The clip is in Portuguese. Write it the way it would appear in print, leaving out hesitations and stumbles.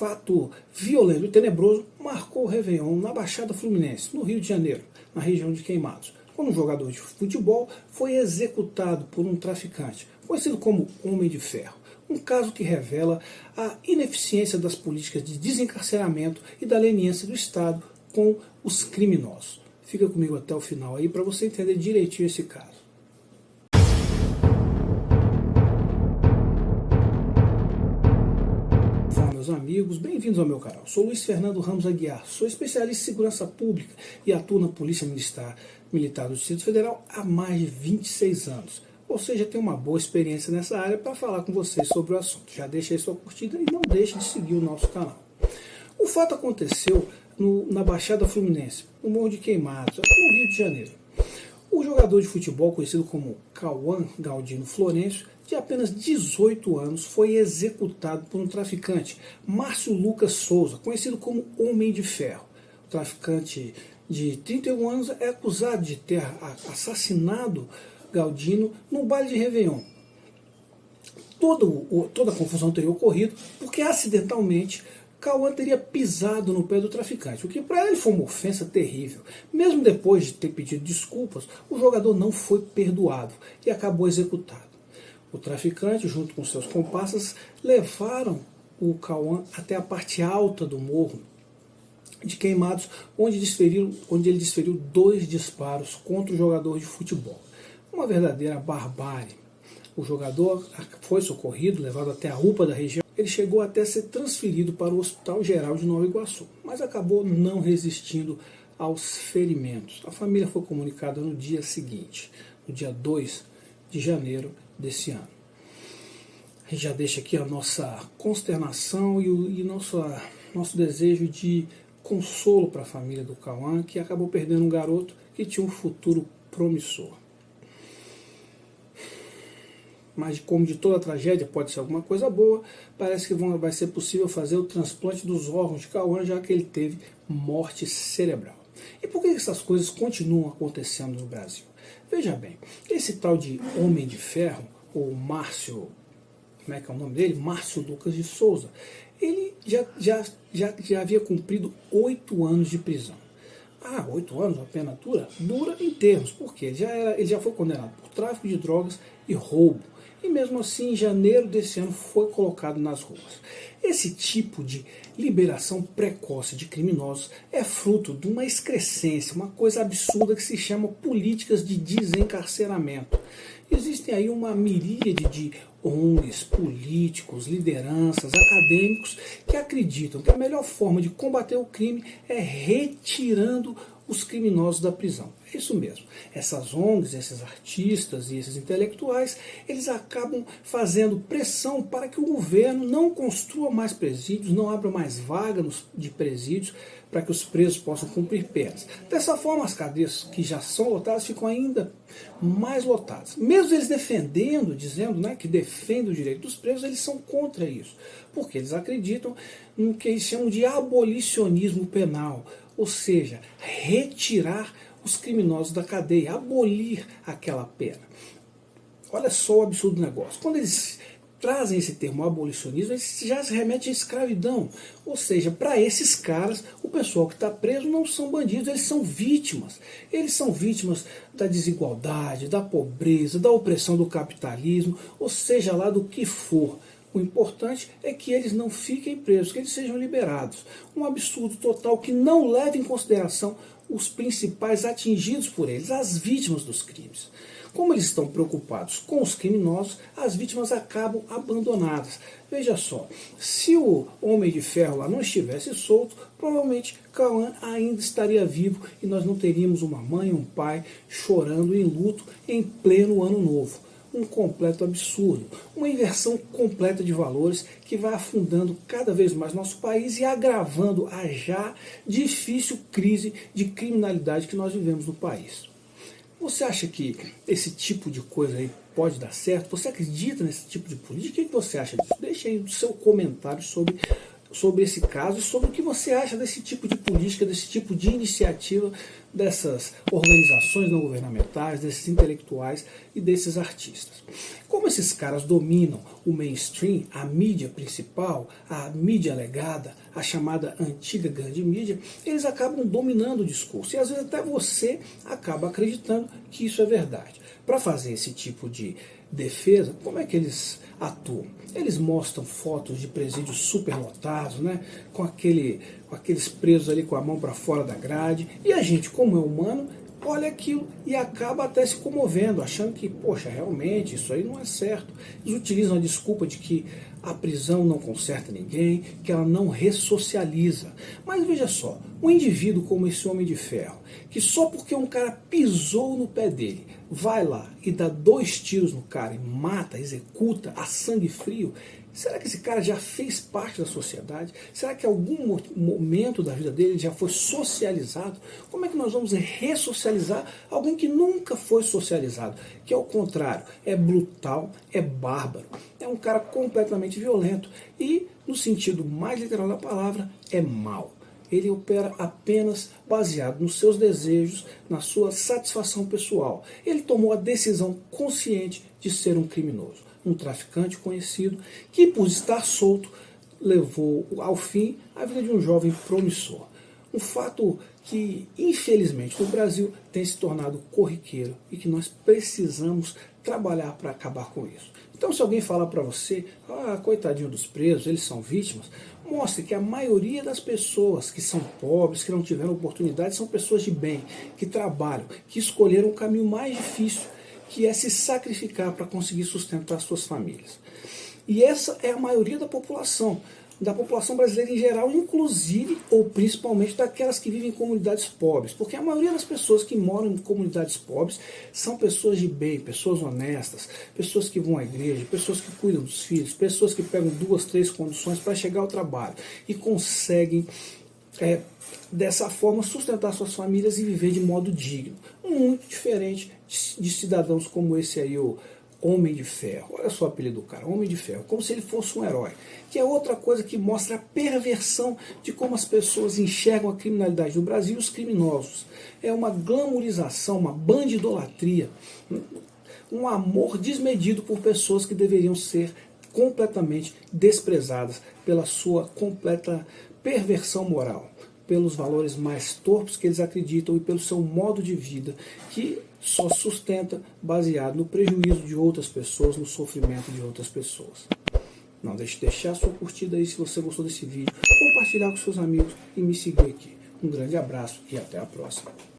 fato violento e tenebroso marcou o Réveillon na Baixada Fluminense, no Rio de Janeiro, na região de Queimados, quando um jogador de futebol foi executado por um traficante, conhecido como Homem de Ferro. Um caso que revela a ineficiência das políticas de desencarceramento e da leniência do Estado com os criminosos. Fica comigo até o final aí para você entender direitinho esse caso. Fala, meus amigos, bem-vindos ao meu canal. Sou Luiz Fernando Ramos Aguiar, sou especialista em segurança pública e atuo na Polícia Militar do Distrito Federal há mais de 26 anos. Ou seja, tenho uma boa experiência nessa área para falar com vocês sobre o assunto. Já deixa aí sua curtida e não deixe de seguir o nosso canal. O fato aconteceu na Baixada Fluminense, no Morro de Queimados, no Rio de Janeiro. O jogador de futebol, conhecido como Cauã Galdino Florencio, de apenas 18 anos, foi executado por um traficante, Márcio Lucas Souza, conhecido como Homem de Ferro. O traficante de 31 anos é acusado de ter assassinado Galdino no baile de Réveillon. Toda a confusão teria ocorrido porque acidentalmente Cauã teria pisado no pé do traficante, o que para ele foi uma ofensa terrível. Mesmo depois de ter pedido desculpas, o jogador não foi perdoado e acabou executado. O traficante, junto com seus comparsas, levaram o Cauã até a parte alta do morro de Queimados, onde ele desferiu 2 disparos contra o jogador de futebol. Uma verdadeira barbárie. O jogador foi socorrido, levado até a UPA da região. Ele chegou até a ser transferido para o Hospital Geral de Nova Iguaçu, mas acabou não resistindo aos ferimentos. A família foi comunicada no dia seguinte, no dia 2 de janeiro desse ano. A gente já deixa aqui a nossa consternação e nosso desejo de consolo para a família do Cauã, que acabou perdendo um garoto que tinha um futuro promissor. Mas como de toda tragédia pode ser alguma coisa boa, parece que vai ser possível fazer o transplante dos órgãos de Cauã, já que ele teve morte cerebral. E por que essas coisas continuam acontecendo no Brasil? Veja bem, esse tal de Homem de Ferro, ou Márcio, como é que é o nome dele? Márcio Lucas de Souza, ele já havia cumprido 8 anos de prisão. 8 anos, a pena dura? Dura em termos, porque ele já foi condenado por tráfico de drogas e roubo. E mesmo assim, em janeiro desse ano, foi colocado nas ruas. Esse tipo de liberação precoce de criminosos é fruto de uma excrescência, uma coisa absurda que se chama políticas de desencarceramento. Existem aí uma miríade de ONGs, políticos, lideranças, acadêmicos que acreditam que a melhor forma de combater o crime é retirando os criminosos da prisão. É isso mesmo. Essas ONGs, esses artistas e esses intelectuais, eles acabam fazendo pressão para que o governo não construa mais presídios, não abra mais vagas de presídios para que os presos possam cumprir penas. Dessa forma, as cadeias que já são lotadas ficam ainda mais lotadas. Mesmo eles defendendo, dizendo que defendem o direito dos presos, eles são contra isso. Porque eles acreditam no que eles chamam de abolicionismo penal, ou seja, retirar os criminosos da cadeia, abolir aquela pena. Olha só o absurdo do negócio. Quando eles trazem esse termo abolicionismo, eles já se remetem à escravidão. Ou seja, para esses caras, o pessoal que está preso não são bandidos, eles são vítimas. Eles são vítimas da desigualdade, da pobreza, da opressão do capitalismo, ou seja lá do que for. O importante é que eles não fiquem presos, que eles sejam liberados. Um absurdo total que não leva em consideração os principais atingidos por eles, as vítimas dos crimes. Como eles estão preocupados com os criminosos, as vítimas acabam abandonadas. Veja só, se o Homem de Ferro lá não estivesse solto, provavelmente Cauã ainda estaria vivo e nós não teríamos uma mãe e um pai chorando em luto em pleno ano novo. Um completo absurdo, uma inversão completa de valores que vai afundando cada vez mais nosso país e agravando a já difícil crise de criminalidade que nós vivemos no país. Você acha que esse tipo de coisa aí pode dar certo? Você acredita nesse tipo de política? O que você acha disso? Deixe aí o seu comentário sobre esse caso e sobre o que você acha desse tipo de política, desse tipo de iniciativa dessas organizações não governamentais, desses intelectuais e desses artistas. Como esses caras dominam o mainstream, a mídia principal, a mídia legada, a chamada antiga grande mídia, eles acabam dominando o discurso. E às vezes até você acaba acreditando que isso é verdade. Para fazer esse tipo de defesa, como é que eles atuam? Eles mostram fotos de presídios superlotados, né? com aqueles presos ali com a mão para fora da grade, e a gente, como é humano, olha aquilo e acaba até se comovendo, achando que, poxa, realmente isso aí não é certo. Eles utilizam a desculpa de que a prisão não conserta ninguém, que ela não ressocializa. Mas veja só, um indivíduo como esse Homem de Ferro, que só porque um cara pisou no pé dele, vai lá e dá 2 tiros no cara e mata, executa a sangue frio, será que esse cara já fez parte da sociedade? Será que em algum momento da vida dele já foi socializado? Como é que nós vamos ressocializar alguém que nunca foi socializado? Que ao contrário, é brutal, é bárbaro, é um cara completamente violento e, no sentido mais literal da palavra, é mau. Ele opera apenas baseado nos seus desejos, na sua satisfação pessoal. Ele tomou a decisão consciente de ser um criminoso, um traficante conhecido que, por estar solto, levou ao fim a vida de um jovem promissor. Um fato que, infelizmente, no Brasil tem se tornado corriqueiro e que nós precisamos trabalhar para acabar com isso. Então, se alguém falar para você, coitadinho dos presos, eles são vítimas, mostre que a maioria das pessoas que são pobres, que não tiveram oportunidade, são pessoas de bem, que trabalham, que escolheram o caminho mais difícil, que é se sacrificar para conseguir sustentar suas famílias. E essa é a maioria da população brasileira em geral, inclusive ou principalmente daquelas que vivem em comunidades pobres, porque a maioria das pessoas que moram em comunidades pobres são pessoas de bem, pessoas honestas, pessoas que vão à igreja, pessoas que cuidam dos filhos, pessoas que pegam 2, 3 condições para chegar ao trabalho e conseguem dessa forma sustentar suas famílias e viver de modo digno, muito diferente de cidadãos como esse aí, o Homem de Ferro. Olha só o apelido do cara, Homem de Ferro, como se ele fosse um herói, que é outra coisa que mostra a perversão de como as pessoas enxergam a criminalidade no Brasil e os criminosos. É uma glamorização, uma bandidolatria, um amor desmedido por pessoas que deveriam ser completamente desprezadas pela sua completa perversão moral, pelos valores mais torpes que eles acreditam e pelo seu modo de vida que só sustenta baseado no prejuízo de outras pessoas, no sofrimento de outras pessoas. Não deixe de deixar a sua curtida aí se você gostou desse vídeo, compartilhar com seus amigos e me seguir aqui. Um grande abraço e até a próxima.